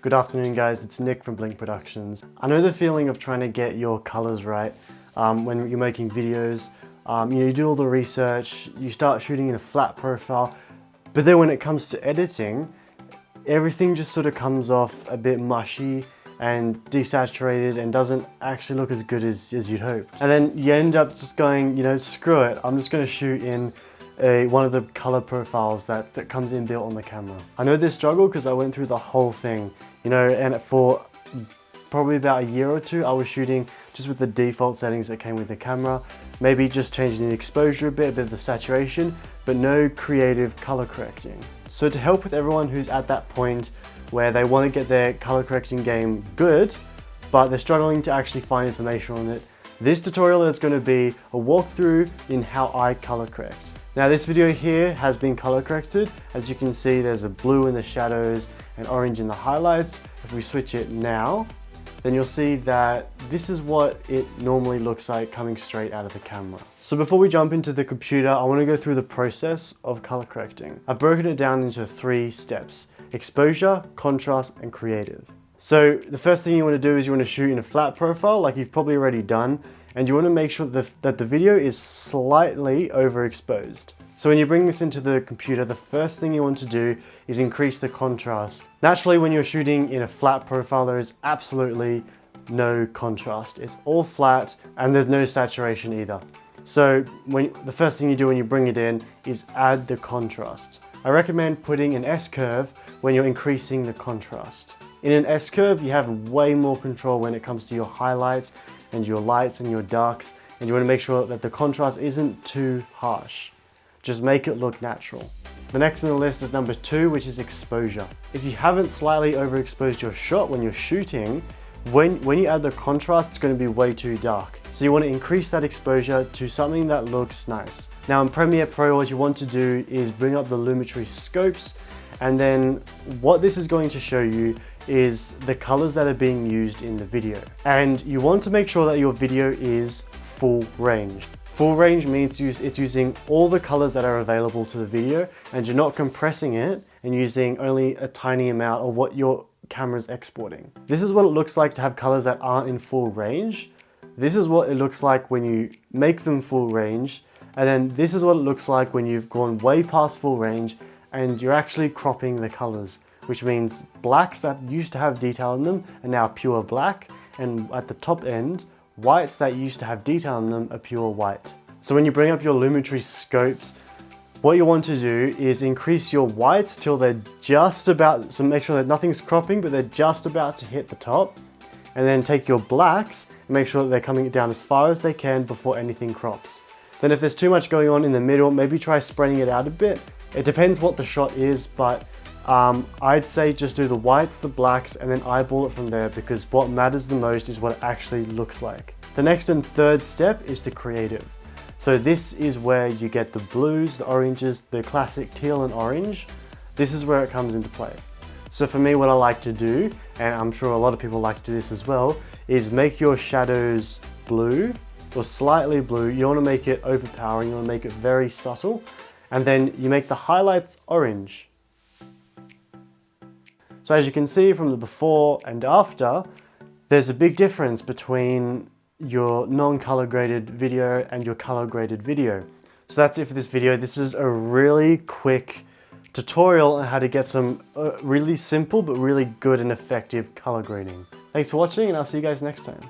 Good afternoon guys, it's Nick from Blink Productions. I know the feeling of trying to get your colors right when you're making videos. You do all the research, you start shooting in a flat profile, but then when it comes to editing, everything just sort of comes off a bit mushy and desaturated and doesn't actually look as good as you'd hoped. And then you end up just going, screw it, I'm just going to shoot in one of the color profiles that comes inbuilt on the camera. I know this struggle because I went through the whole thing, and for probably about a year or two, I was shooting just with the default settings that came with the camera, maybe just changing the exposure a bit of the saturation, but no creative color correcting. So to help with everyone who's at that point where they want to get their color correcting game good, but they're struggling to actually find information on it, this tutorial is going to be a walkthrough in how I color correct. Now this video here has been color corrected. As you can see, there's a blue in the shadows and orange in the highlights. If we switch it now, then you'll see that this is what it normally looks like coming straight out of the camera. So before we jump into the computer, I want to go through the process of color correcting. I've broken it down into 3 steps: exposure, contrast, and creative. So the first thing you want to do is you want to shoot in a flat profile like you've probably already done, and you want to make sure that the video is slightly overexposed. So when you bring this into the computer, the first thing you want to do is increase the contrast. Naturally, when you're shooting in a flat profile, there is absolutely no contrast. It's all flat and there's no saturation either. So the first thing you do when you bring it in is add the contrast. I recommend putting an S-curve when you're increasing the contrast. In an S-curve, you have way more control when it comes to your highlights and your lights and your darks, and you want to make sure that the contrast isn't too harsh. Just make it look natural. The next on the list is number 2, which is exposure. If you haven't slightly overexposed your shot when you're shooting, when you add the contrast, it's going to be way too dark. So you want to increase that exposure to something that looks nice. Now in Premiere Pro, what you want to do is bring up the lumetri scopes, and then what this is going to show you is the colors that are being used in the video. And you want to make sure that your video is full range. Full range means it's using all the colors that are available to the video, and you're not compressing it and using only a tiny amount of what your camera's exporting. This is what it looks like to have colors that aren't in full range. This is what it looks like when you make them full range. And then this is what it looks like when you've gone way past full range and you're actually cropping the colors, which means blacks that used to have detail in them are now pure black, and at the top end, whites that used to have detail in them are pure white. So when you bring up your lumetri scopes, what you want to do is increase your whites till they're just about, so make sure that nothing's cropping, but they're just about to hit the top. And then take your blacks and make sure that they're coming down as far as they can before anything crops. Then if there's too much going on in the middle, maybe try spreading it out a bit. It depends what the shot is, but I'd say just do the whites, the blacks, and then eyeball it from there, because what matters the most is what it actually looks like. The next and third step is the creative. So this is where you get the blues, the oranges, the classic teal and orange. This is where it comes into play. So for me, what I like to do, and I'm sure a lot of people like to do this as well, is make your shadows blue or slightly blue. You don't want to make it overpowering, you want to make it very subtle. And then you make the highlights orange. So as you can see from the before and after, there's a big difference between your non-color graded video and your color graded video. So that's it for this video. This is a really quick tutorial on how to get some really simple but really good and effective color grading. Thanks for watching, and I'll see you guys next time.